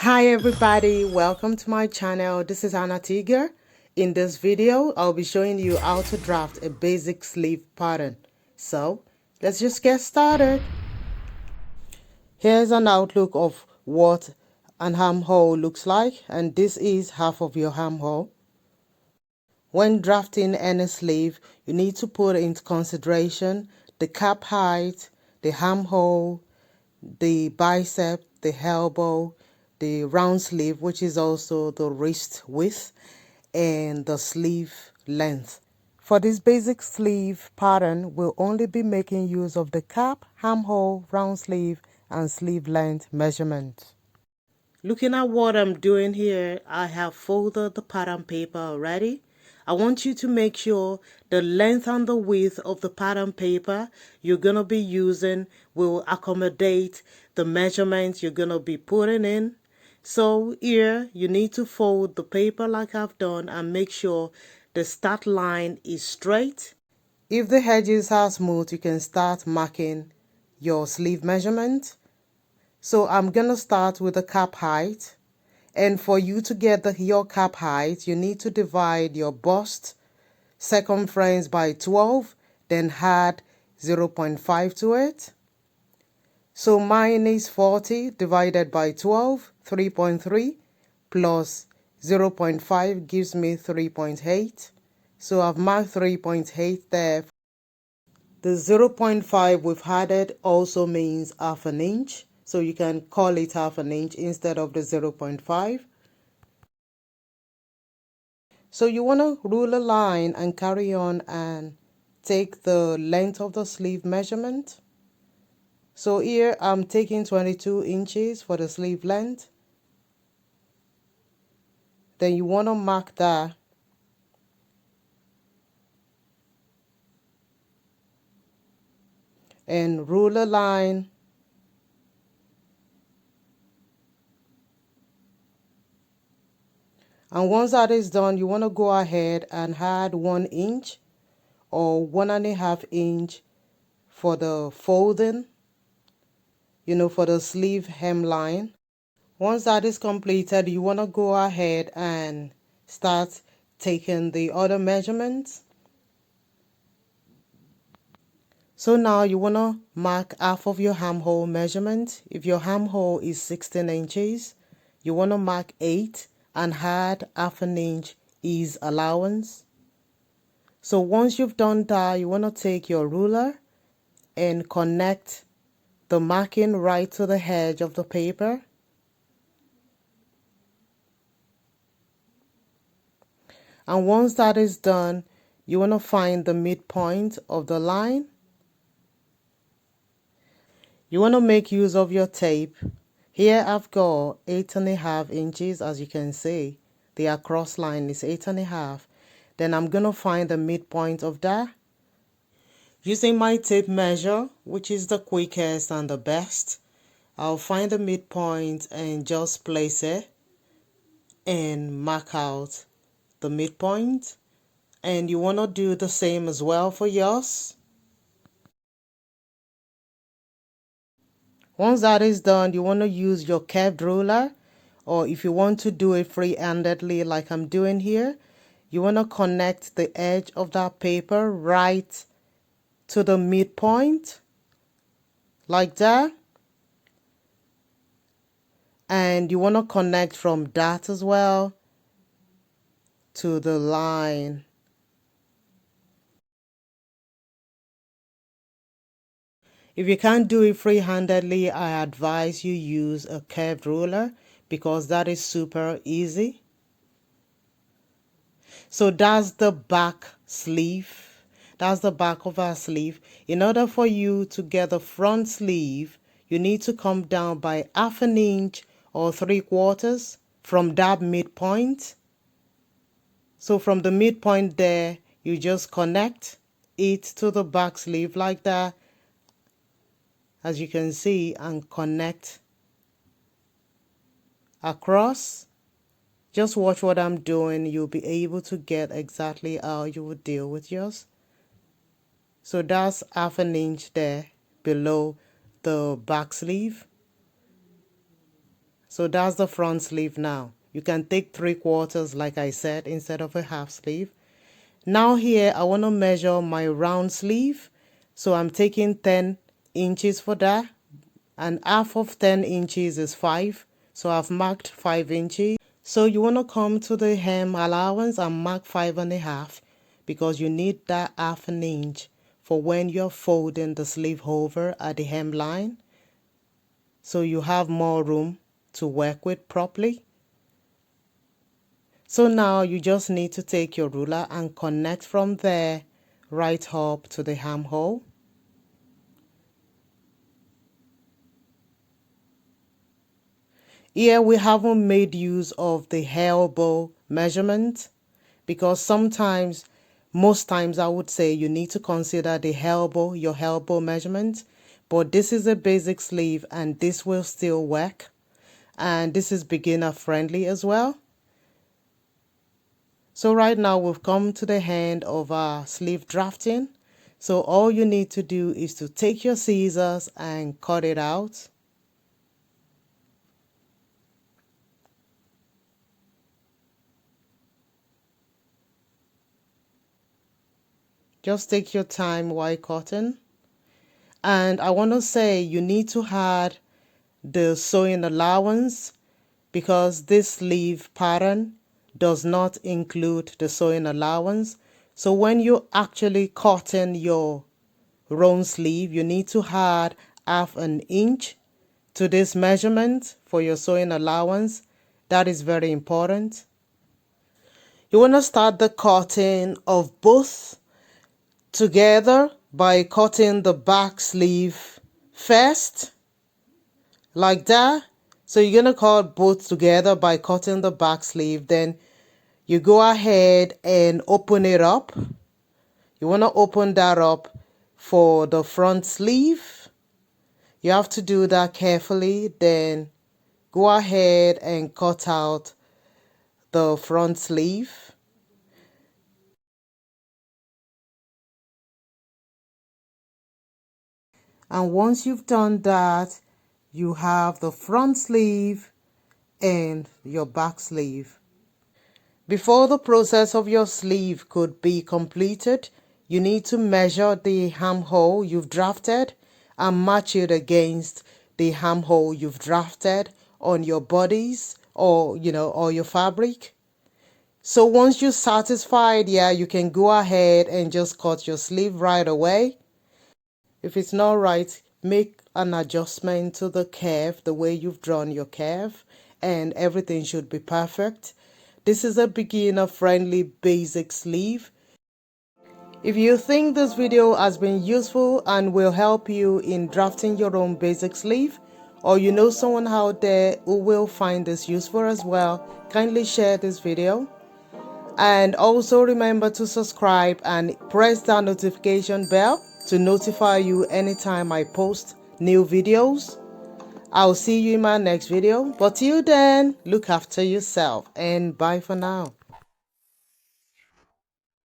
Hi everybody, welcome to my channel. This is TEGA. In this video, I'll be showing you how to draft a basic sleeve pattern. So, let's just get started. Here's an outlook of what an armhole looks like, and this is half of your armhole. When drafting any sleeve, you need to put into consideration the cap height, the armhole, the bicep, the elbow, the round sleeve, which is also the wrist width, and the sleeve length. For this basic sleeve pattern, we'll only be making use of the cap, armhole, round sleeve, and sleeve length measurement. Looking at what I'm doing here, I have folded the pattern paper already. I want you to make sure the length and the width of the pattern paper you're going to be using will accommodate the measurements you're going to be putting in. So here you need to fold the paper like I've done and make sure the start line is straight. If the edges are smooth, you can start marking your sleeve measurement. So I'm going to start with the cap height. And for you to get your cap height, you need to divide your bust circumference by 12, then add 0.5 to it. So mine is 40 divided by 12, 3.3, plus 0.5 gives me 3.8. So I've marked 3.8 there. The 0.5 we've added also means half an inch. So you can call it half an inch instead of the 0.5. So you want to rule a line and carry on and take the length of the sleeve measurement. So here I'm taking 22 inches for the sleeve length. Then you want to mark that. And rule a line. And once that is done, you want to go ahead and add 1 inch or 1.5 inch for the folding, for the sleeve hemline. Once that is completed, you want to go ahead and start taking the other measurements. So now you want to mark half of your armhole measurement. If your armhole is 16 inches, you want to mark 8 and add half an inch ease allowance. So once you've done that, you want to take your ruler and connect the marking right to the edge of the paper. And once that is done, you want to find the midpoint of the line. You want to make use of your tape. Here I've got 8.5 inches, as you can see. The across line is 8.5. Then I'm going to find the midpoint of that. Using my tape measure, which is the quickest and the best, I'll find the midpoint and just place it and mark out the midpoint. And you want to do the same as well for yours. Once that is done, you want to use your curved ruler, or if you want to do it free-handedly like I'm doing here, you want to connect the edge of that paper right to the midpoint, like that. And you want to connect from that as well to the line. If you can't do it free-handedly, I advise you use a curved ruler because that is super easy. So that's the back sleeve. That's the back of our sleeve. In order for you to get the front sleeve, you need to come down by half an inch or 3/4 from that midpoint. So from the midpoint there, you just connect it to the back sleeve like that, as you can see, and connect across. Just watch what I'm doing. You'll be able to get exactly how you would deal with yours. So that's half an inch there below the back sleeve. So that's the front sleeve now. You can take 3/4 like I said instead of a half sleeve. Now here I want to measure my round sleeve. So I'm taking 10 inches for that. And half of 10 inches is 5. So I've marked 5 inches. So you want to come to the hem allowance and mark 5.5 because you need that half an inch for when you're folding the sleeve over at the hemline. So you have more room to work with properly. So now you just need to take your ruler and connect from there right up to the armhole. Here we haven't made use of the elbow measurement because most times I would say you need to consider the elbow, your elbow measurement. But this is a basic sleeve and this will still work. And this is beginner friendly as well. So right now we've come to the end of our sleeve drafting. So all you need to do is to take your scissors and cut it out. Just take your time while cutting. And I want to say you need to add the sewing allowance because this sleeve pattern does not include the sewing allowance. So when you actually cutting your round sleeve, you need to add half an inch to this measurement for your sewing allowance. That is very important. You want to start the cutting of both together by cutting the back sleeve first, like that. So you're going to cut both together by cutting the back sleeve. Then you go ahead and open it up. You want to open that up for the front sleeve. You have to do that carefully. Then go ahead and cut out the front sleeve. And once you've done that, you have the front sleeve and your back sleeve. Before the process of your sleeve could be completed, you need to measure the armhole you've drafted and match it against the armhole you've drafted on your bodice or your fabric. So once you're satisfied, you can go ahead and just cut your sleeve right away. If it's not right, make an adjustment to the curve, the way you've drawn your curve, and everything should be perfect. This is a beginner-friendly basic sleeve. If you think this video has been useful and will help you in drafting your own basic sleeve, or you know someone out there who will find this useful as well, kindly share this video. And also remember to subscribe and press that notification bell to notify you anytime I post new videos. I'll see you in my next video. But till then, look after yourself and bye for now.